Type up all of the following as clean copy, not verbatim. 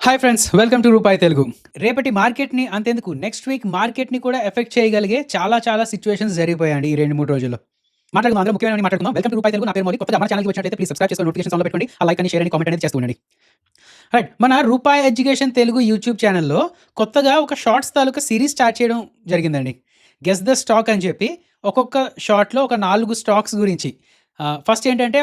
Hi friends, welcome to రూపాయి తెలుగు. రేపటి మార్కెట్‌ని అంతెందుకు నెక్స్ట్ వీక్ మార్కెట్‌ని కూడా ఎఫెక్ట్ చేయగలిగే చాలా సిట్యుయేషన్స్ జరిగిపోయాయండి ఈ 2, 3 రోజుల్లో. మాట్లాడుకుందాం, అందులో ముఖ్యమైనవి మాట్లాడుకుందాం. వెల్కమ్ టు రూపాయి తెలుగు. నా పేరు మౌలిక్. కొత్తగా మన ఛానల్‌కి వచ్చినట్లయితే ప్లీజ్ సబ్స్క్రైబ్ చేసుకొని నోటిఫికేషన్స్ ఆన్‌లో పెట్టుకోండి. ఆ లైక్ అని, షేర్ అని, కామెంట్ అనేది చేస్తూ ఉండండి. రైట్, మన రూపాయి ఎడ్యుకేషన్ తెలుగు యూట్యూబ్ ఛానల్‌లో కొత్తగా ఒక షార్ట్స్ తాలూకా సిరీస్ స్టార్ట్ చేయడం జరిగిందండి. గెస్ ద స్టాక్ అని చెప్పి ఒక్కొక్క షార్ట్‌లో ఒక 4 స్టాక్స్ గురించి ఫస్ట్ ఏంటంటే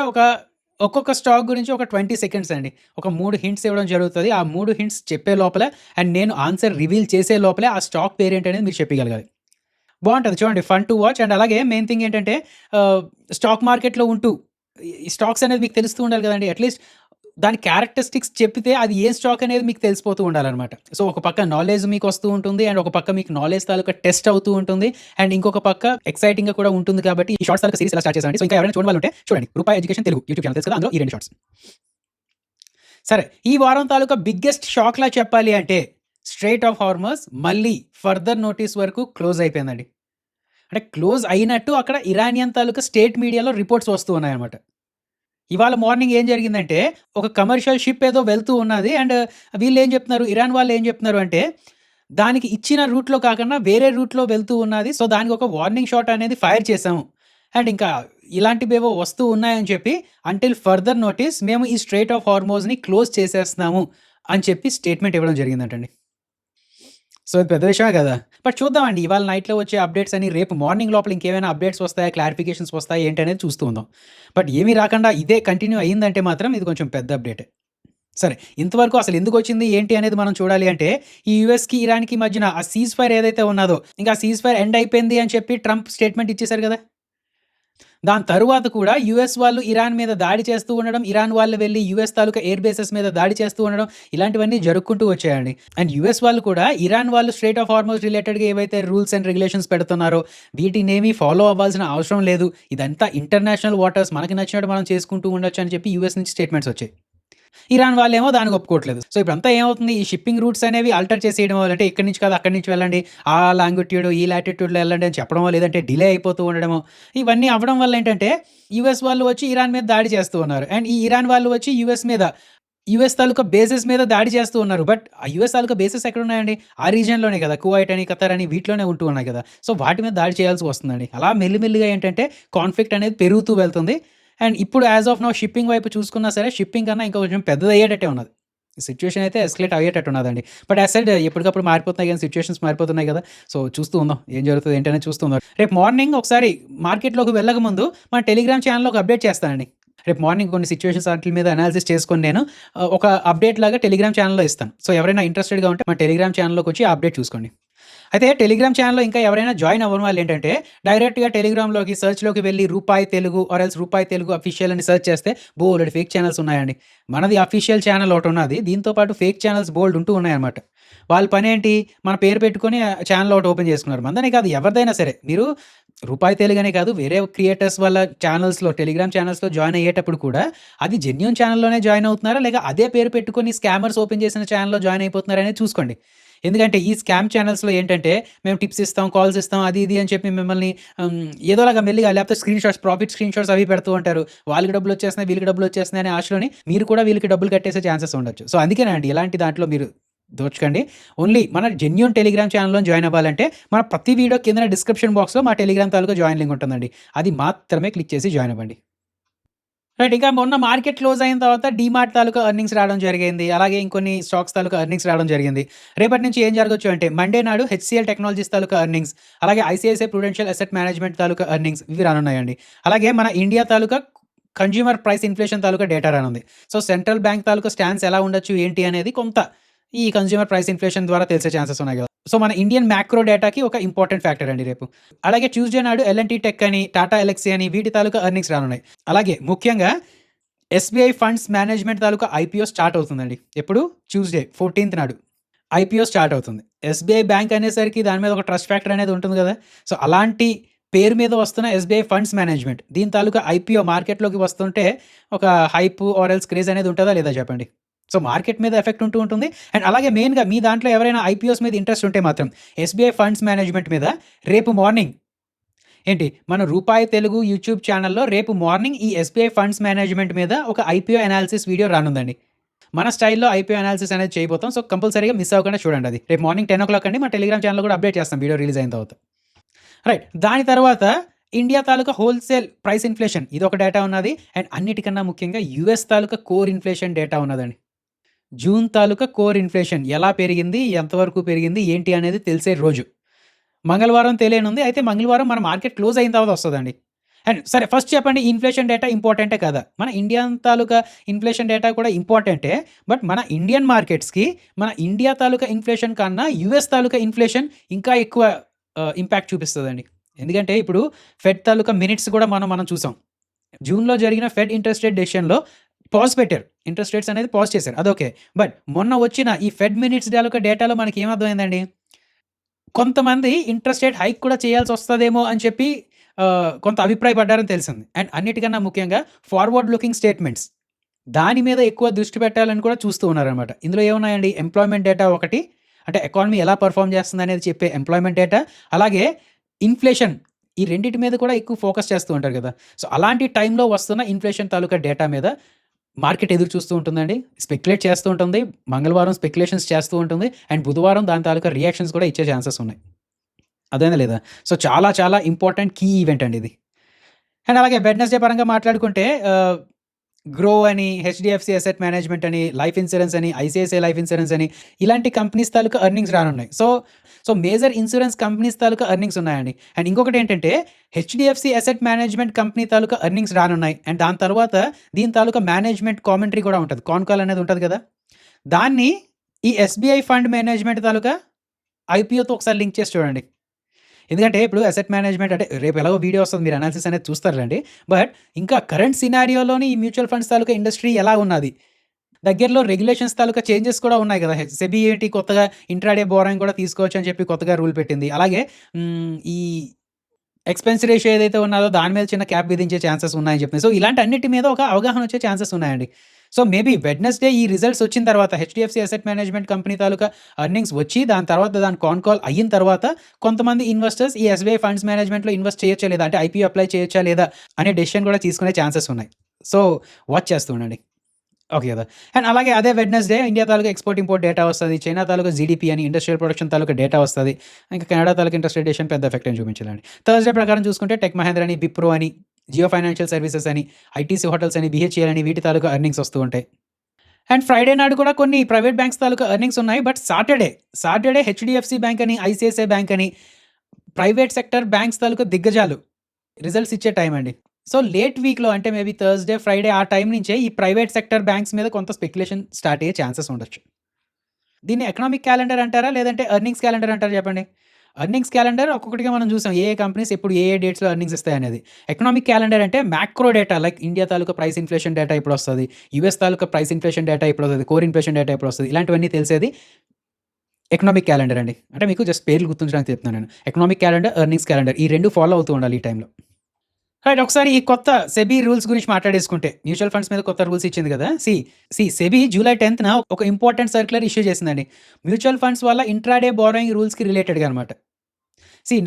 ఒక్కొక్క స్టాక్ గురించి ఒక 20 సెకండ్స్ అండి. ఒక 3 హింట్స్ ఇవ్వడం జరుగుతది. ఆ 3 హింట్స్ చెప్పే లోపల అండ్ నేను ఆన్సర్ రివీల్ చేసే లోపలే ఆ స్టాక్ పేరేంటనేది మీరు చెప్పగలగాలి. బావుంటది చూడండి, ఫన్ టు వాచ్. అండ్ అలాగే మెయిన్ థింగ్ ఏంటంటే స్టాక్ మార్కెట్‌లో ఉంటూ ఈ స్టాక్స్ అనేది మీకు తెలుస్తూ ఉండాలి కదండీ! అట్‌లీస్ట్ దాని క్యారెక్టరిస్టిక్స్ చెప్పితే అది ఏ స్టాక్ అనేది మీకు తెలిసిపోతూ ఉండాలనమాట. సో, ఒక పక్క నాలెడ్జ్ మీకొస్తూ ఉంటుంది. అండ్ ఒక పక్క మీకు నాలెడ్జ్ తాలూకా టెస్ట్ అవుతూ ఉంటుంది. అండ్ ఇంకొక పక్క ఎక్సైటింగ్‌గా కూడా ఉంటుంది కాబట్టి ఈ షార్ట్స్ తాలూకా సీరీస్ ఇలా స్టార్ట్ చేశామండి. సో, ఇంకా ఎవరైనా చూడని వాళ్ళుంటే చూడండి. రూపాయి ఎడ్యుకేషన్ తెలుగు యూట్యూబ్ ఛానల్ తెలుసు కదా! అందులో ఈ 2 షార్ట్స్. సరే, ఈ వారం తాలూకా బిగ్గెస్ట్ షాక్‌లా చెప్పాలి అంటే స్ట్రెయిట్ ఆఫ్ హార్మస్ మళ్ళీ ఫర్దర్ నోటీస్ వరకు క్లోజ్ అయిపోయిందండి. అంటే క్లోజ్ అయినట్టు అక్కడ ఇరానియన్ తాలూకా స్టేట్ మీడియాలో రిపోర్ట్స్ వస్తూ ఉన్నాయన్నమాట. ఇవాళ మార్నింగ్ ఏం జరిగిందంటే, ఒక కమర్షియల్ షిప్ ఏదో వెళ్తూ ఉన్నది. అండ్ వీళ్ళేం చెప్తున్నారు, ఇరాన్ వాళ్ళు ఏం చెప్తున్నారు అంటే, దానికి ఇచ్చిన రూట్‌లో కాకుండా వేరే రూట్‌లో వెళ్తూ ఉన్నది. సో, దానికి ఒక వార్నింగ్ షాట్ అనేది ఫైర్ చేసాము. అండ్ ఇంకా ఇలాంటివేవో వస్తూ ఉన్నాయని చెప్పి అంటిల్ ఫర్దర్ నోటీస్ మేము ఈ స్ట్రెయిట్ ఆఫ్ హార్మోజ్‌ని క్లోజ్ చేసేస్తున్నాము అని చెప్పి స్టేట్మెంట్ ఇవ్వడం జరిగిందంటండి. సో, ఇది పెద్ద విషయమే కదా! బట్ చూద్దామండి, ఇవాళ నైట్‌లో వచ్చే అప్డేట్స్ అని రేపు మార్నింగ్ లోపల ఇంకేమైనా అప్డేట్స్ వస్తాయా, క్లారిఫికేషన్స్ వస్తాయా ఏంటి అనేది చూస్తూ ఉందాం. బట్ ఏమీ రాకుండా ఇదే కంటిన్యూ అయిందంటే మాత్రం ఇది కొంచెం పెద్ద అప్డేటే. సరే, ఇంతవరకు అసలు ఎందుకొచ్చింది ఏంటి అనేది మనం చూడాలి అంటే, ఈ యూఎస్‌కి, ఇరాన్‌కి మధ్యన ఆ సీజ్ ఫైర్ ఏదైతే ఉన్నదో, ఇంకా ఆ సీజ్ ఫైర్ ఎండ్ అయిపోయింది అని చెప్పి ట్రంప్ స్టేట్మెంట్ ఇచ్చేసారు కదా! దాని తరువాత కూడా యూఎస్ వాళ్ళు ఇరాన్ మీద దాడి చేస్తూ ఉండడం, ఇరాన్ వాళ్ళు వెళ్లి యూఎస్ తాలూకా ఎయిర్ బేసెస్ మీద దాడి చేస్తూ ఉండడం, ఇలాంటివన్నీ జరుక్కుంటూ వచ్చాయండి. అండ్ యూఎస్ వాళ్ళు కూడా ఇరాన్ వాళ్ళు స్ట్రెయిట్ ఆఫ్ హార్మోజ్ రిలేటెడ్‌గా ఏవైతే రూల్స్ అండ్ రెగ్యులేషన్స్ పెడుతున్నారో, వీటినేమి ఫాలో అవ్వాల్సిన అవసరం లేదు. ఇదంతా ఇంటర్నేషనల్ వాటర్స్, మనకి నచ్చినట్టు మనం చేసుకుంటూ ఉండొచ్చు అని చెప్పి యూఎస్ నుంచి స్టేట్మెంట్స్ వచ్చాయి. ఇరాన్ వాళ్ళేమో దానికి ఒప్పుకోవట్లేదు. సో, ఇప్పుడంతా ఏమవుతుంది, ఈ షిప్పింగ్ రూట్స్ అనేవి ఆల్టర్ చేసేయడం వల్ల, అంటే ఇక్కడి నుంచి కాదు అక్కడి నుంచి వెళ్ళండి, ఆ లాంగిట్యూడ్, ఈ లాటిట్యూడ్‌లో వెళ్ళండి అని చెప్పడమో, లేదంటే డిలే అయిపోతూ ఉండడమో, ఇవన్నీ అవ్వడం వల్ల ఏంటంటే, యూఎస్ వాళ్ళు వచ్చి ఇరాన్ మీద దాడి చేస్తూ ఉన్నారు. అండ్ ఈ ఇరాన్ వాళ్ళు వచ్చి యూఎస్ తాలూకా బేసెస్ మీద దాడి చేస్తూ ఉన్నారు. బట్ ఆ యూఎస్ తాలూకా బేసెస్ ఎక్కడున్నాయండి? ఆ రీజియన్‌లోనే కదా! కువైట్ అని, ఖతర్ అని వీటిలోనే ఉంటూ ఉన్నాయి కదా! సో, వాటి మీద దాడి చేయాల్సి వస్తుందండి. అలా మెల్లిమెల్లిగా ఏంటంటే కాన్ఫ్లిక్ట్ అనేది పెరుగుతూ వెళ్తుంది. అండ్ ఇప్పుడు యాస్ ఆఫ్ నౌ షిప్పింగ్ వైపు చూసుకున్నా సరే, షిప్పింగ్ కన్నా ఇంకా కొంచెం పెద్దదయ్యేటట్టే ఉన్నది. సిట్యుయేషన్ అయితే ఎస్కలేట్ అయ్యేటట్టు ఉన్నదండి. బట్ యాస్ సెడ్ ఎప్పటికప్పుడు మారిపోతున్నాయి గానీ, సిట్యుయేషన్స్ మారిపోతున్నాయి కదా! సో, చూస్తూ ఉందాం. ఏం జరుగుతది ఏంటనేది చూస్తూ ఉందాం. రేపు మార్నింగ్ ఒకసారి మార్కెట్‌లోకి వెళ్ళకముందు మన టెలిగ్రామ్ ఛానెల్‌లో ఒక అప్డేట్ చేస్తానండి. రేపు మార్నింగ్ కొన్ని సిట్యుయేషన్స్ ఆటిల మీద అనాలిసిస్ చేసుకొని నేను ఒక అప్డేట్ లాగా టెలిగ్రామ్ ఛానెల్‌లో ఇస్తాను. సో, ఎవరైనా ఇంట్రెస్టెడ్‌గా ఉంటే మన టెలిగ్రామ్ ఛానెల్‌లోకొచ్చి ఆ అప్డేట్ చూసుకోండి. అయితే టెలిగ్రామ్ ఛానెల్‌లో ఇంకా ఎవరైనా జాయిన్ అవ్వని వాళ్ళేంటంటే, డైరెక్ట్‌గా టెలిగ్రామ్‌లోకి సెర్చ్‌లోకి వెళ్లి రూపాయి తెలుగు ఆర్ ఎల్స్ రూపాయి తెలుగు అఫీషియల్ అని సెర్చ్ చేస్తే బోలెడు ఫేక్ ఛానెల్స్ ఉన్నాయండి. మనది అఫీషియల్ ఛానెల్ ఒకటున్నది. దీంతో పాటు ఫేక్ ఛానెల్స్ బోలెడు ఉంటూ ఉన్నాయన్నమాట. వాళ్ళ పనేంటి, మన పేరు పెట్టుకొని ఛానెల్ ఒకటి ఓపెన్ చేసుకున్నారు. మనదనే కాదు, ఎవరిదైనా సరే. మీరు రూపాయి తెలుగనే కాదు, వేరే క్రియేటర్స్ వాళ్ళ ఛానెల్స్‌లో, టెలిగ్రామ్ ఛానెల్స్‌లో జాయిన్ అయ్యేటప్పుడు కూడా అది జెన్యూన్ ఛానెల్‌లోనే జాయిన్ అవుతున్నారా? లేక అదే పేరు పెట్టుకొని స్కామర్స్ ఓపెన్ చేసిన ఛానెల్‌లో జాయిన్ అయిపోతున్నారా అనేది చూసుకోండి. ఎందుకంటే ఈ స్కామ్ ఛానెల్స్‌లో ఏంటంటే, మేము టిప్స్ ఇస్తాం, కాల్స్ ఇస్తాం, అది ఇది అని చెప్పి మిమ్మల్ని హ్మ్, ఏదోలాగా మెల్లిగా లేకపోతే ప్రాఫిట్ స్క్రీన్ షాట్స్ అవి పెడుతూ ఉంటారు. వాళ్ళకి డబ్బులొచ్చేస్తున్నాయి, వీళ్ళకి డబ్బులొచ్చేస్తున్నాయి అనే ఆశలోని మీరు కూడా వీళ్ళకి డబ్బులు కట్టేసే ఛాన్సెస్ ఉండొచ్చు. సో, అందుకేనండి ఇలాంటి దాంట్లో మీరు దోచకండి. ఓన్లీ మన జెన్యూన్ టెలిగ్రామ్ ఛానెల్‌లో జాయిన్ అవ్వాలంటే, మన ప్రతి వీడియో కిందన డిస్క్రిప్షన్ బాక్స్‌లో మా టెలిగ్రామ్ తాలూకా జాయిన్ లింక్ ఉంటుందండి. అది మాత్రమే క్లిక్ చేసి జాయిన్ అవ్వండి. రైట్. ఇంకా మొన్న మార్కెట్ క్లోజ్ అయిన తర్వాత డీమార్ట్ తాలూకా ఎర్నింగ్స్ రావడం జరిగింది. అలాగే ఇంకొన్ని స్టాక్స్ తాలూకా ఎర్నింగ్స్ రావడం జరిగింది. రేపటి నుంచి ఏం జరగొచ్చు అంటే, మండే నాడు హెచ్‌సీఎల్ టెక్నాలజీస్ తాలూకా ఎర్నింగ్స్, అలాగే ఐసీఐసీఐ ప్రుడెన్షియల్ అసెట్ మేనేజ్మెంట్ తాలూకా ఎర్నింగ్స్ ఇవి రానున్నాయండి. అలాగే మన ఇండియా తాలూకా కన్స్యూమర్ ప్రైస్ ఇన్‌ఫ్లేషన్ తాలూకా డేటా రానుంది. సో, సెంట్రల్ బ్యాంక్ తాలూకా స్టాన్స్ ఎలా ఉండొచ్చు ఏంటి అనేది కొంత ఈ కన్స్యూమర్ ప్రైస్ ఇన్‌ఫ్లేషన్ ద్వారా తెలిసే ఛాన్సెస్ ఉన్నాయి గదా! సో, మన ఇండియన్ మ్యాక్రో డేటాకి ఒక ఇంపార్టెంట్ ఫ్యాక్టర్ అండి రేపు. అలాగే ట్యూస్‌డే నాడు ఎల్&టీ టెక్ అని, టాటా ఎల్ఎక్సీ అని వీటి తాలూకా ఎర్నింగ్స్ రానున్నాయి. అలాగే ముఖ్యంగా ఎస్‌బీఐ ఫండ్స్ మేనేజ్మెంట్ తాలూకా ఐపీఓ స్టార్ట్ అవుతుందండి. ఎప్పుడు? ట్యూస్‌డే 14థ్ నాడు ఐపీఓ స్టార్ట్ అవుతుంది. ఎస్‌బీఐ బ్యాంక్ అనేసరికి దాని మీద ఒక ట్రస్ట్ ఫ్యాక్టర్ అనేది ఉంటుంది గదా! సో, అలాంటి పేరు మీద వస్తున్న ఎస్‌బీఐ ఫండ్స్ మేనేజ్మెంట్ దీని తాలూకా ఐపీఓ మార్కెట్‌లోకి వస్తుంటే ఒక హైప్ ఆర్ ఎల్స్ క్రేజ్ అనేది ఉంటదా లేదా చెప్పండి? సో, మార్కెట్ మీద ఎఫెక్ట్ ఉంటూ ఉంటుంది. అండ్ అలాగే మెయిన్‌గా మీ దాంట్లో ఎవరైనా ఐపీఓస్ మీద ఇంట్రెస్ట్ ఉంటే మాత్రం ఎస్‌బీఐ ఫండ్స్ మేనేజ్మెంట్ మీద రేపు మార్నింగ్ ఏంటి మన రూపాయి తెలుగు యూట్యూబ్ ఛానెల్‌లో రేపు మార్నింగ్ ఈ ఎస్‌బీఐ ఫండ్స్ మేనేజ్మెంట్ మీద ఒక ఐపీఓ అనాలిసిస్ వీడియో రానుందండి. మన స్టైల్‌లో ఐపీఓ అనాలిసిస్ అనేది చేయబోతాం. సో, కంపల్సరీగా మిస్ అవ్వకుండా చూడండి అది. రేపు మార్నింగ్ 10:00 అండి. మా టెలిగ్రామ్ ఛానెల్‌లో కూడా అప్డేట్ చేస్తాం వీడియో రిలీజ్ అయిన తర్వాత. రైట్. దాని తర్వాత ఇండియా తాలూకా హోల్‌సేల్ ప్రైస్ ఇన్‌ఫ్లేషన్ ఇదొక డేటా ఉన్నది. అండ్ అన్నిటికన్నా ముఖ్యంగా యూఎస్ తాలూకా కోర్ ఇన్‌ఫ్లేషన్ డేటా ఉన్నదండి. జూన్ తాలూకా కోర్ ఇన్‌ఫ్లేషన్ ఎలా పెరిగింది? ఎంతవరకు పెరిగింది? ఏంటి అనేది తెలిసే రోజు. మంగళవారం తెలియనుంది. అయితే మంగళవారం మన మార్కెట్ క్లోజ్ అయిన తర్వాత వస్తదండి. అండ్ సరే ఫస్ట్ చెప్పండి ఇన్‌ఫ్లేషన్ డేటా ఇంపార్టెంటే కాదా? మన ఇండియన్ తాలూకా ఇన్‌ఫ్లేషన్ డేటా కూడా ఇంపార్టెంటే. బట్ మన ఇండియన్ మార్కెట్స్‌కి మన ఇండియా తాలూకా ఇన్‌ఫ్లేషన్ కన్నా యూఎస్ తాలూకా ఇన్‌ఫ్లేషన్ ఇంకా ఎక్కువ ఇంపాక్ట్ చూపిస్తదండి. ఎందుకంటే ఇప్పుడు ఫెడ్ తాలూకా మినిట్స్ కూడా మనం చూసాం. జూన్‌లో జరిగిన ఫెడ్ ఇంట్రెస్ట్ రేట్ డెసిషన్‌లో పాజ్ పెట్టారు. ఇంట్రెస్ట్ రేట్స్ అనేది పాజ్ చేశారు. అదోకే. బట్ మొన్న వచ్చిన ఈ ఫెడ్ మినిట్స్ తాలూకా డేటాలో మనకి ఏమర్థమైందండి? కొంతమంది ఇంట్రెస్ట్ రేట్ హైక్ కూడా చేయాల్సొస్తదేమో అని చెప్పి కొంత అభిప్రాయపడ్డారని తెలిసింది. అండ్ అన్నిటికన్నా ముఖ్యంగా ఫార్వర్డ్ లుకింగ్ స్టేట్మెంట్స్. దాని మీద ఎక్కువ దృష్టి పెట్టాలని కూడా చూస్తూ ఉన్నారనమాట. ఇందులో ఏమున్నాయండి? ఎంప్లాయ్‌మెంట్ డేటా ఒకటి. అంటే ఎకానమీ ఎలా పెర్ఫార్మ్ చేస్తుందనేది చెప్పే ఎంప్లాయ్‌మెంట్ డేటా. అలాగే ఇన్‌ఫ్లేషన్ ఈ రెండిటి మీద కూడా ఎక్కువ ఫోకస్ చేస్తూ ఉంటారు కదా! సో, అలాంటి టైంలో వస్తున్న ఇన్‌ఫ్లేషన్ తాలూకా డేటా మీద మార్కెట్ ఎదురు చూస్తూ ఉంటుందండి. స్పెక్యులేట్ చేస్తూ ఉంటుంది. మంగళవారం స్పెక్యులేషన్స్ చేస్తూ ఉంటుంది. అండ్ బుధవారం దాని తాలూకా రియాక్షన్స్ కూడా ఇచ్చే ఛాన్సెస్ ఉన్నాయి. అర్థమైందా లేదా? సో, చాలా చాలా ఇంపార్టెంట్ కీ ఈవెంట్ అండి ఇది. అండ్ అలాగే వెడ్నెస్‌డే పరంగా మాట్లాడుకుంటే గ్రో అని, హెచ్‌డీఎఫ్‌సీ అసెట్ మేనేజ్మెంట్ అని, లైఫ్ ఇన్స్యూరెన్స్ అని, ఐసీఐసీఐ లైఫ్ ఇన్స్యూరెన్స్ అని ఇలాంటి కంపెనీస్ తాలూకా ఎర్నింగ్స్ రానున్నాయి. సో, మేజర్ ఇన్స్యూరెన్స్ కంపెనీస్ తాలూకా ఎర్నింగ్స్ ఉన్నాయండి. అండ్ ఇంకొకటేంటంటే హెచ్‌డీఎఫ్‌సీ అసెట్ మేనేజ్మెంట్ కంపెనీ తాలూకా ఎర్నింగ్స్ రానున్నాయి. అండ్ దాని తర్వాత దీని తాలూకా మేనేజ్మెంట్ కామెంటరీ కూడా ఉంటది. కాన్ కాల్ అనేది ఉంటది కదా! దాన్ని ఈ ఎస్‌బీఐ ఫండ్ మేనేజ్మెంట్ తాలూకా ఐపీఓతో ఒకసారి లింక్ చేసి చూడండి. ఎందుకంటే ఇప్పుడు అసెట్ మేనేజ్మెంట్ అంటే రేపు ఎలాగో వీడియో వస్తుంది. మీరు అనాలిసిస్ అనేది చూస్తారులెండి. బట్ ఇంకా కరెంట్ సినారియోలోని ఈ మ్యూచువల్ ఫండ్స్ తాలూకా ఇండస్ట్రీ ఎలా ఉన్నది? దగ్గరలో రెగ్యులేషన్స్ తాలూకా చేంజెస్ కూడా ఉన్నాయి కదా! సెబీ ఏంటి కొత్తగా ఇంట్రాడే బోరోయింగ్ కూడా తీసుకోవచ్చు అని చెప్పి కొత్తగా రూల్ పెట్టింది. అలాగే ఈ ఎక్స్‌పెన్స్ రేషియో ఏదైతే ఉన్నదో దాని మీద చిన్న క్యాప్ విధించే ఛాన్సెస్ ఉన్నాయని చెప్తుంది. సో, ఇలాంటి అన్నిటి మీద ఒక అవగాహన వచ్చే ఛాన్సెస్ ఉన్నాయండి. సో, మేబీ వెడ్నెస్‌డే ఈ రిజల్ట్స్ వచ్చిన తర్వాత హెచ్‌డీఎఫ్‌సీ అసెట్ మేనేజ్మెంట్ కంపెనీ తాలూకా ఎర్నింగ్స్ వచ్చి దాని తర్వాత దాని కాన్ కాల్ అయిన తర్వాత కొంతమంది ఇన్వెస్టర్స్ ఈ ఎస్‌బీఐ ఫండ్స్ మేనేజ్మెంట్‌లో ఇన్వెస్ట్ చేయొచ్చా లేదా? అంటే ఐపీఓ అప్లై చేయొచ్చా లేదా? అనే డెసిషన్ కూడా తీసుకునే ఛాన్సెస్ ఉన్నాయి. సో, వాచ్ చేస్తూ ఉండండి. ఓకే కదా! అండ్ అలాగే అదే వెడ్నెస్‌డే ఇండియా తాలూకా ఎక్స్‌పోర్ట్, ఇంపోర్ట్ డేటా వస్తది. చైనా తాలూకా జీడీపీ అని ఇండస్ట్రియల్ ప్రొడక్షన్ తాలూకా డేటా వస్తది. ఇంకా కెనడా తాలూకా ఇంట్రెస్ట్ రేట్ డెసిషన్ పెద్ద ఎఫెక్ట్ ఏం చూపించదండి. థర్స్‌డే ప్రకారం చూసుకుంటే టెక్ మహేంద్ర అని, విప్రో అని, జియో ఫైనాన్షియల్ సర్వీసెస్ అని, ఐటీసీ హోటల్స్ అని, బీహెచ్ఈఎల్ అని వీటి తాలూకా ఎర్నింగ్స్ వస్తూ ఉంటాయి. అండ్ ఫ్రైడే నాడు కూడా కొన్ని ప్రైవేట్ బ్యాంక్స్ తాలూకా ఎర్నింగ్స్ ఉన్నాయి. బట్ సాటర్డే హెచ్‌డీఎఫ్‌సీ బ్యాంక్ అని, ఐసీఐసీఐ బ్యాంక్ అని ప్రైవేట్ సెక్టర్ బ్యాంక్స్ తాలూకా దిగ్గజాలు రిజల్ట్స్ ఇచ్చే టైం అండి. సో, లేట్ వీక్‌లో అంటే మేబీ థర్స్‌డే, ఫ్రైడే ఆ టైం నుంచే ఈ ప్రైవేట్ సెక్టర్ బ్యాంక్స్ మీద కొంత స్పెక్యులేషన్ స్టార్ట్ అయ్యే ఛాన్సెస్ ఉండొచ్చు. దీన్ని ఎకనామిక్ క్యాలెండర్ అంటారా? లేదంటే ఎర్నింగ్స్ క్యాలెండర్ అంటారా చెప్పండి? ఎర్నింగ్స్ క్యాలెండర్ ఒక్కొక్కటిగా మనం చూసాం. ఏ కంపెనీస్ ఎప్పుడు ఏ డేట్స్‌లో ఎర్నింగ్స్ ఇస్తాయనేది. ఎకనామిక్ క్యాలెండర్ అంటే మ్యాక్రో డేటా లైక్ ఇండియా తాలూకా ప్రైస్ ఇన్‌ఫ్లేషన్ డేటా ఎప్పుడొస్తది? యూఎస్ తాలూకా ప్రైస్ ఇన్‌ఫ్లేషన్ డేటా ఎప్పుడొస్తది? కోర్ ఇన్‌ఫ్లేషన్ డేటా ఎప్పుడొస్తది? ఇలాంటివన్నీ తెలిసేది ఎకనామిక్ క్యాలెండర్ అండి. అంటే మీకు జస్ట్ పేర్లు గుర్తుంచడానికి చెప్తున్నాను నేను. ఎకనామిక్ క్యాలెండర్, ఎర్నింగ్స్ క్యాలెండర్ ఈ 2 ఫాలో అవుతూ ఉండాలి ఈ టైంలో. రైట్. ఒకసారి ఈ కొత్త సెబీ రూల్స్ గురించి మాట్లాడేసుకుంటే, మ్యూచువల్ ఫండ్స్ మీద కొత్త రూల్స్ ఇచ్చింది కదా! సెబీ జూలై 10థ్‌న ఒక ఇంపార్టెంట్ సర్క్యులర్ ఇష్యూ చేసిందండి. మ్యూచువల్ ఫండ్స్ వల్ల ఇంట్రాడే బారోయింగ్ రూల్స్‌కి రిలేటెడ్‌గా అనమాట.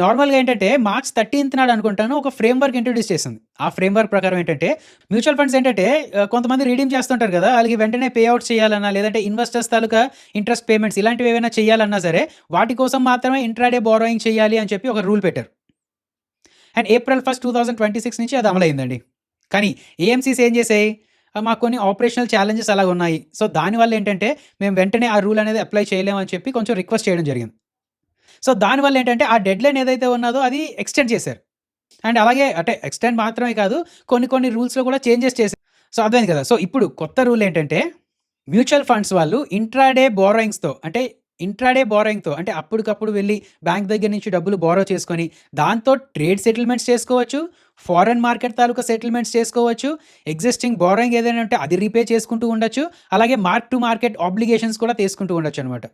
నార్మల్‌గా ఏంటంటే మార్చ్ 13థ్ నాడు అనుకుంటాను ఒక ఫ్రేమ్‌వర్క్ ఇంట్రొడ్యూస్ చేసింది. ఆ ఫ్రేమ్‌వర్క్ ప్రకారం ఏంటంటే మ్యూచువల్ ఫండ్స్ ఏంటంటే కొంతమంది రిడీమ్ చేస్తుంటారు కదా! ఆళ్ళకి వెంటనే పే ఔట్ చేయాలన్నా లేదంటే ఇన్వెస్టర్స్ తాలూకా ఇంట్రెస్ట్ పేమెంట్స్ ఇలాంటివి ఏవైనా చేయాలన్నా సరే వాటి కోసం మాత్రమే ఇంట్రాడే బారోయింగ్ చేయాలి అని చెప్పి ఒక రూల్ పెట్టారు. అండ్ ఏప్రిల్ 1, 2026 నుంచి అది అమలైందండి. కానీ ఏఎంసీస్ ఏం చేసాయి? మాకు కొన్ని ఆపరేషనల్ ఛాలెంజెస్ అలాగున్నాయి. సో, దానివల్ల ఏంటంటే మేము వెంటనే ఆ రూల్ అనేది అప్లై చేయలేము అని చెప్పి కొంచెం రిక్వెస్ట్ చేయడం జరిగింది. సో, దానివల్ల ఏంటంటే ఆ డెడ్‌లైన్ ఏదైతే ఉన్నదో అది ఎక్స్‌టెండ్ చేశారు. అండ్ అలాగే అంటే ఎక్స్‌టెండ్ మాత్రమే కాదు కొన్ని రూల్స్‌లో కూడా చేంజెస్ చేశారు. సో, అర్థమైంది కదా! సో, ఇప్పుడు కొత్త రూల్ ఏంటంటే మ్యూచువల్ ఫండ్స్ వాళ్ళు ఇంట్రాడే బారోయింగ్‌తో అంటే అప్పటికప్పుడు వెళ్లి బ్యాంక్ దగ్గర నుంచి డబ్బులు బారో చేసుకొని దాంతో ట్రేడ్ సెటిల్‌మెంట్స్ చేసుకోవచ్చు. ఫారెన్ మార్కెట్ తాలూకా సెటిల్‌మెంట్స్ చేసుకోవచ్చు. ఎగ్జిస్టింగ్ బారోయింగ్ ఏదైనా ఉంటే అది రీపే చేసుకుంటూ ఉండొచ్చు. అలాగే మార్క్ టు మార్కెట్ ఆబ్లిగేషన్స్ కూడా తీసుకుంటూ ఉండొచ్చనమాట.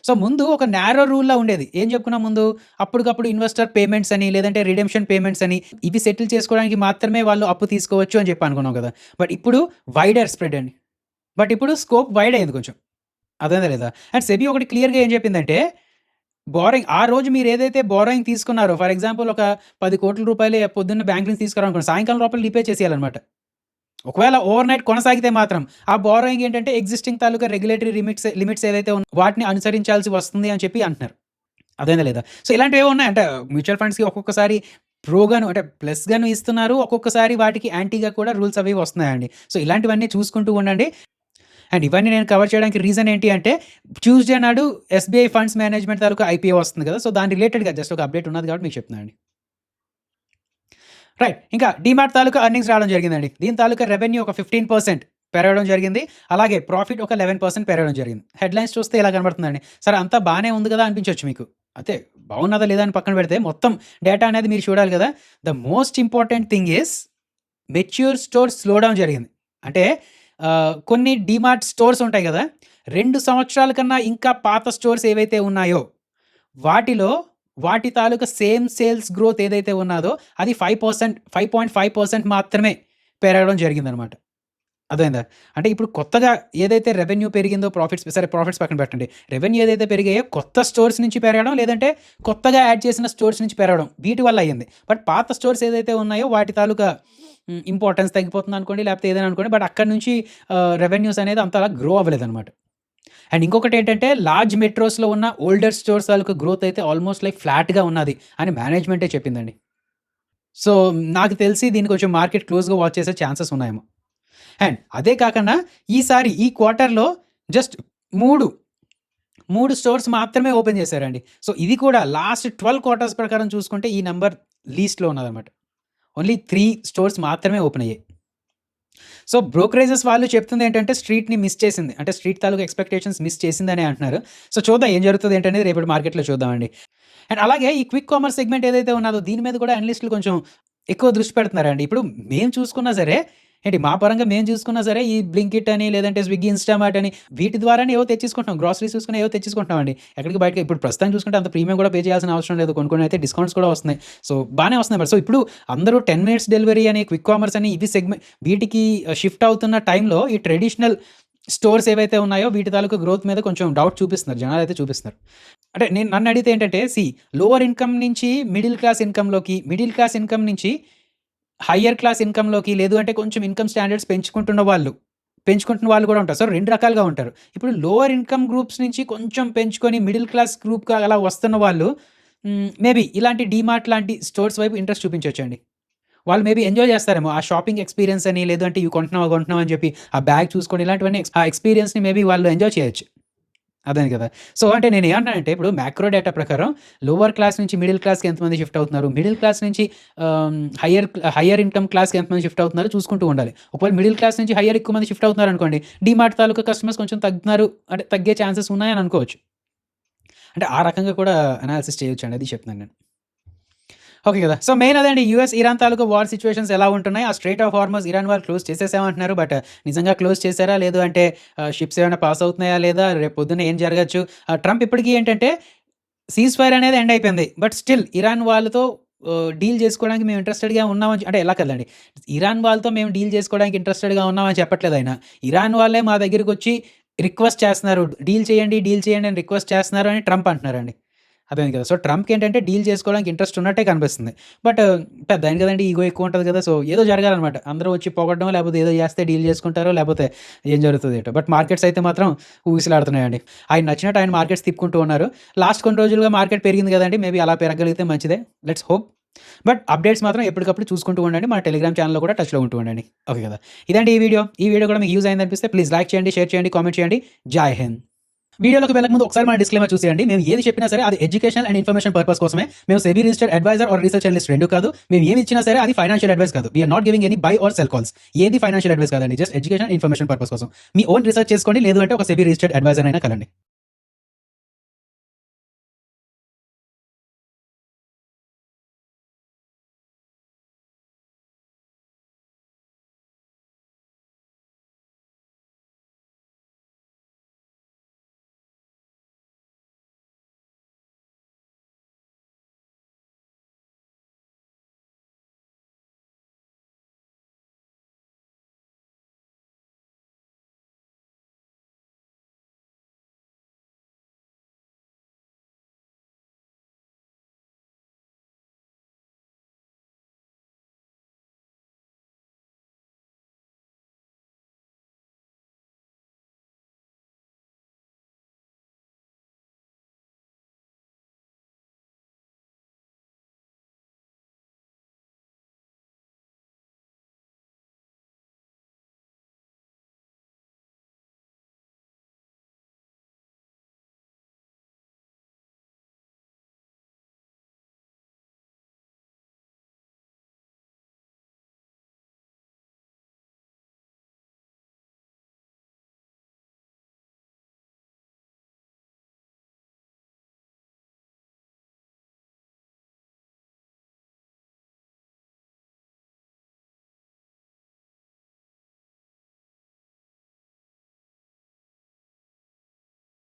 సో, ముందు ఒక నారో రూల్‌లా ఉండేది. ఏం చెప్పుకున్నాం ముందు? అప్పటికప్పుడు ఇన్వెస్టర్ పేమెంట్స్ అని లేదంటే రిడెంప్షన్ పేమెంట్స్ అని ఇవి సెటిల్ చేసుకోవడానికి మాత్రమే వాళ్ళు అప్పు తీసుకోవచ్చు అని చెప్పి అనుకున్నాం కదా! బట్ ఇప్పుడు వైడర్ స్ప్రెడ్ అండి. బట్ ఇప్పుడు స్కోప్ వైడ్ అయింది కొంచెం. అర్థమైందా లేదా? అండ్ సెబీ ఒకటి క్లియర్‌గా ఏం చెప్పిందంటే, బారోయింగ్ ఆ రోజు మీరేదైతే బారోయింగ్ తీసుకున్నారో ఫర్ ఎగ్జాంపుల్ ఒక రూ. 10,00,00,000 పొద్దున్న బ్యాంక్ నుంచి తీసుకున్నారనుకోండి. సాయంకాలం లోపల రీపే చేసేయాలనమాట. ఒకవేళ ఓవర్‌నైట్ కొనసాగితే మాత్రం ఆ బారోయింగ్ ఏంటంటే ఎగ్జిస్టింగ్ తాలూకా రెగ్యులేటరీ లిమిట్స్ ఏదైతే వాటిని అనుసరించాల్సి వస్తుంది అని చెప్పి అంటున్నారు. అర్థమైందా లేదా? సో ఇలాంటివేవో ఉన్నాయి. అంటే మ్యూచువల్ ఫండ్స్‌కి ఒక్కొక్కసారి ప్రోగాను అంటే ప్లస్‌గాను ఇస్తున్నారు. ఒక్కొక్కసారి వాటికి యాంటీగా కూడా రూల్స్ అవి వస్తున్నాయండి. సో ఇలాంటివన్నీ చూసుకుంటూ ఉండండి. అండ్ ఇవన్నీ నేను కవర్ చేయడానికి రీజన్ ఏంటి అంటే ట్యూస్‌డే నాడు ఎస్‌బీఐ ఫండ్స్ మేనేజ్మెంట్ తాలూకా ఐపీఓ వస్తుంది కదా! సో దాని రిలేటెడ్‌గా జస్ట్ ఒక అప్డేట్ ఉన్నది కాబట్టి మీకు చెప్తున్నానండి. రైట్. ఇంకా డీమార్ట్ తాలూకా ఎర్నింగ్స్ రావడం జరిగిందండి. దీని తాలూకా రెవెన్యూ ఒక 15% పెరగడం జరిగింది. అలాగే ప్రాఫిట్ ఒక 11% పెరగడం జరిగింది. హెడ్‌లైన్స్ చూస్తే ఇలా కనబడుతుందండి. సరే అంతా బానే ఉంది కదా అనిపించొచ్చు మీకు. అయితే బాగున్నదా లేదా అని పక్కన పెడితే మొత్తం డేటా అనేది మీరు చూడాలి కదా! The most important thing is mature stores slow down జరిగింది. అంటే కొన్ని డీమార్ట్ స్టోర్స్ ఉంటాయి కదా! 2 సంవత్సరాల కన్నా ఇంకా పాత స్టోర్స్ ఏవైతే ఉన్నాయో వాటిలో వాటి తాలూకా సేమ్ సేల్స్ గ్రోత్ ఏదైతే ఉన్నాదో అది 5%, 5.5% మాత్రమే పెరగడం జరిగిందనమాట. అర్థమైందా? అంటే ఇప్పుడు కొత్తగా ఏదైతే రెవెన్యూ పెరిగిందో ప్రాఫిట్స్ పక్కన పెట్టండి. రెవెన్యూ ఏదైతే పెరిగాయో కొత్త స్టోర్స్ నుంచి పెరగడం, లేదంటే కొత్తగా యాడ్ చేసిన స్టోర్స్ నుంచి పెరగడం వీటి వల్ల అయ్యింది. బట్ పాత స్టోర్స్ ఏదైతే ఉన్నాయో వాటి తాలూకా ఇంపార్టెన్స్ తగ్గిపోతుందనుకోండి, లేకపోతే ఏదైనా అనుకోండి. బట్ అక్కడి నుంచి రెవెన్యూస్ అనేది అంతలా గ్రో అవ్వలేదనమాట. అండ్ ఇంకొకటి ఏంటంటే లార్జ్ మెట్రోస్‌లో ఉన్న ఓల్డర్ స్టోర్స్ తాలూకా గ్రోత్ అయితే ఆల్మోస్ట్ లైక్ ఫ్లాట్‌గా ఉన్నది అని మేనేజ్మెంటే చెప్పిందండి. సో నాకు తెలిసి దీన్ని కొంచెం మార్కెట్ క్లోజ్‌గా వాచ్ చేసే ఛాన్సెస్ ఉన్నాయేమో. అండ్ అదే కాకుండా ఈసారి ఈ క్వార్టర్‌లో జస్ట్ 3 స్టోర్స్ మాత్రమే ఓపెన్ చేశారండి. సో ఇది కూడా లాస్ట్ 12 క్వార్టర్స్ ప్రకారం చూసుకుంటే ఈ నంబర్ లీస్ట్‌లో ఉన్నదనమాట. ఓన్లీ 3 స్టోర్స్ మాత్రమే ఓపెన్ అయ్యాయి. సో బ్రోకరేజెస్ వాళ్ళు చెప్తుంది ఏంటంటే స్ట్రీట్‌ని మిస్ చేసింది. అంటే స్ట్రీట్ తాలూకా ఎక్స్‌పెక్టేషన్స్ మిస్ చేసిందనే అంటున్నారు. సో చూద్దాం ఏం జరుగుతది ఏంటనేది రేపటి మార్కెట్‌లో చూద్దామండి. అండ్ అలాగే ఈ క్విక్ కామర్స్ సెగ్మెంట్ ఏదైతే ఉన్నదో దీని మీద కూడా అనలిస్టులు కొంచెం ఎక్కువ దృష్టి పెడుతున్నారండి. ఇప్పుడు మేము చూసుకున్నా సరే మా పరంగా మేము చూసుకున్నా సరే ఈ బ్లింకిట్ అని, లేదంటే స్విగ్గీ, ఇన్‌స్టామార్ట్ అని వీటి ద్వారానే ఏవో తెచ్చేసుకుంటున్నాం. గ్రోసరీస్ చూసుకొని ఏవో తెచ్చేసుకుంటున్నామండి. ఎక్కడికి బయటకి ఇప్పుడు ప్రస్తుతానికి చూసుకుంటే అంత ప్రీమియం కూడా పే చేయాల్సిన అవసరం లేదు. కొన్ని అయితే డిస్కౌంట్స్ కూడా వస్తున్నాయి. సో బానే వస్తున్నాయి మరి. సో ఇప్పుడు అందరూ 10 మినిట్స్ డెలివరీ అని, క్విక్ కామర్స్ అని ఇవి వీటికి షిఫ్ట్ అవుతున్న టైంలో ఈ ట్రెడిషనల్ స్టోర్స్ ఏవైతే ఉన్నాయో వీటి తాలూకా గ్రోత్ మీద కొంచెం డౌట్ చూపిస్తున్నారు. జనాలైతే చూపిస్తున్నారు. అంటే నన్ను అడిగితే ఏంటంటే లోవర్ ఇన్‌కమ్ నుంచి మిడిల్ క్లాస్ ఇన్‌కమ్‌లోకి, మిడిల్ క్లాస్ ఇన్‌కమ్ నుంచి హయ్యర్ క్లాస్ ఇన్‌కమ్‌లోకి, లేదు అంటే కొంచెం ఇన్‌కమ్ స్టాండర్డ్స్ పెంచుకుంటున్న వాళ్ళు కూడా ఉంటారు. సో 2 రకాలుగా ఉంటారు. ఇప్పుడు లోవర్ ఇన్‌కమ్ గ్రూప్స్ నుంచి కొంచెం పెంచుకొని మిడిల్ క్లాస్ గ్రూప్‌గా అలా వస్తున్న వాళ్ళు మేబీ ఇలాంటి డీమార్ట్ లాంటి స్టోర్స్ వైపు ఇంట్రెస్ట్ చూపించొచ్చండి. వాళ్ళు మేబీ ఎంజాయ్ చేస్తారేమో. ఆ షాపింగ్ ఎక్స్‌పీరియన్స్ అని, లేదు అంటే ఇవి కొంటున్నావా అని చెప్పి ఆ బ్యాగ్ చూసుకొని ఇలాంటివన్నీ ఆ ఎక్స్‌పీరియన్స్‌ని మేబీ వాళ్ళు ఎంజాయ్ చేయొచ్చు. అదే కదా! సో అంటే నేనేమంటున్నానంటే ఇప్పుడు మ్యాక్రో డేటా ప్రకారం లోవర్ క్లాస్ నుంచి మిడిల్ క్లాస్‌కి ఎంతమంది షిఫ్ట్ అవుతున్నారు? మిడిల్ క్లాస్ నుంచి హయ్యర్ ఇన్‌కమ్ క్లాస్‌కి ఎంతమంది షిఫ్ట్ అవుతున్నారో చూసుకుంటూ ఉండాలి. ఒకవేళ మిడిల్ క్లాస్ నుంచి హయ్యర్ ఎక్కువ మంది షిఫ్ట్ అవుతున్నారనుకోండి, డీమార్ట్ తాలూకా కస్టమర్స్ కొంచెం తగ్గుతున్నారు అంటే తగ్గే ఛాన్సెస్ ఉన్నాయని అనుకోవచ్చు. అంటే ఆ రకంగా కూడా అనాలిసిస్ చేయొచ్చండి. అది చెప్తున్నాను నేను. ఓకే కదా! సో మెయిన్ అదే అండి. యూఎస్, ఇరాన్ తాలూకా వార్ సిట్యుయేషన్స్ ఎలా ఉంటున్నాయి? ఆ స్ట్రెయిట్ ఆఫ్ హార్మజ్ ఇరాన్ వాళ్ళు క్లోజ్ చేసేసామంటున్నారు. బట్ నిజంగా క్లోజ్ చేశారా? లేదు అంటే షిప్స్ ఏమైనా పాస్ అవుతున్నాయా? లేదా? రేపు పొద్దున్న ఏం జరగచ్చు? ట్రంప్ ఇప్పటికి ఏంటంటే సీజ్ ఫైర్ అనేది ఎండ్ అయిపోయింది. బట్ స్టిల్ ఇరాన్ వాళ్ళతో డీల్ చేసుకోవడానికి మేము ఇంట్రెస్టెడ్‌గా ఉన్నామని అంటే ఎలా కదండి. ఇరాన్ వాళ్ళతో మేము డీల్ చేసుకోవడానికి ఇంట్రెస్టెడ్‌గా ఉన్నామని చెప్పట్లేదు ఆయన. ఇరాన్ వాళ్ళే మా దగ్గరికొచ్చి రిక్వెస్ట్ చేస్తున్నారు. డీల్ చేయండి అని రిక్వెస్ట్ చేస్తున్నారు అని ట్రంప్ అంటున్నారండి. అర్థమైంది కదా! సో ట్రంప్‌కి ఏంటంటే డీల్ చేసుకోవడానికి ఇంట్రెస్ట్ ఉన్నట్టే కనిపిస్తుంది. బట్ పెద్దాయన కదండీ! ఈగో ఎక్కువ ఉంటది కదా! సో ఏదో జరగాలనమాట. అందరూ వచ్చి పొగడడం, లేకపోతే ఏదో చేస్తే డీల్ చేసుకుంటారో, లేకపోతే ఏం జరుగుతదో ఏంటో. బట్ మార్కెట్స్ అయితే మాత్రం ఊగిసలాడుతున్నాయండి. ఆయన నచ్చినట్టు ఆయన మార్కెట్స్ తిప్పుకుంటూ ఉన్నారు. లాస్ట్ కొన్ని రోజులుగా మార్కెట్ పెరిగింది కదండీ! మేబీ అలా పెరగగలిగితే మంచిదే. Let's hope. బట్ అప్డేట్స్ మాత్రం ఎప్పటికప్పుడు చూసుకుంటూ ఉండండి. మన టెలిగ్రామ్ ఛానెల్‌లో కూడా టచ్‌లో ఉంటూ ఉండండి. ఓకే కదా! ఇదండి ఈ వీడియో. ఈ వీడియో కూడా మీకు యూజ్ అయిందనిపిస్తే ప్లీజ్ లైక్ చేయండి, షేర్ చేయండి, కామెంట్ చేయండి. జై హింద్. వీడియోలోకి వెళ్ళకముందు ఒకసారి మన డిస్క్లైమర్ చూసేయండి. మేము ఏది చెప్పినా సరే అది ఎడ్యుకేషనల్ అండ్ ఇన్ఫర్మేషన్ పర్పస్ కోసమే. మేము SEBI registered advisor or research analyst రెండూ కాదు. మేము ఏమి ఇచ్చినా సరే అది ఫైనాన్షియల్ అడ్వైస్ కాదు. We are not giving any buy or sell calls. ఏది ఫైనాన్షియల్ అడ్వైస్ కాదండి. జస్ట్ ఎడ్యుకేషన్, ఇన్ఫర్మేషన్ పర్పస్ కోసం. మీ ఓన్ రీసెర్చ్ చేసుకోండి. లేదు అంటే ఒక సెబీ రిజిస్టర్డ్ అడ్వైజర్ అయినా కలండి.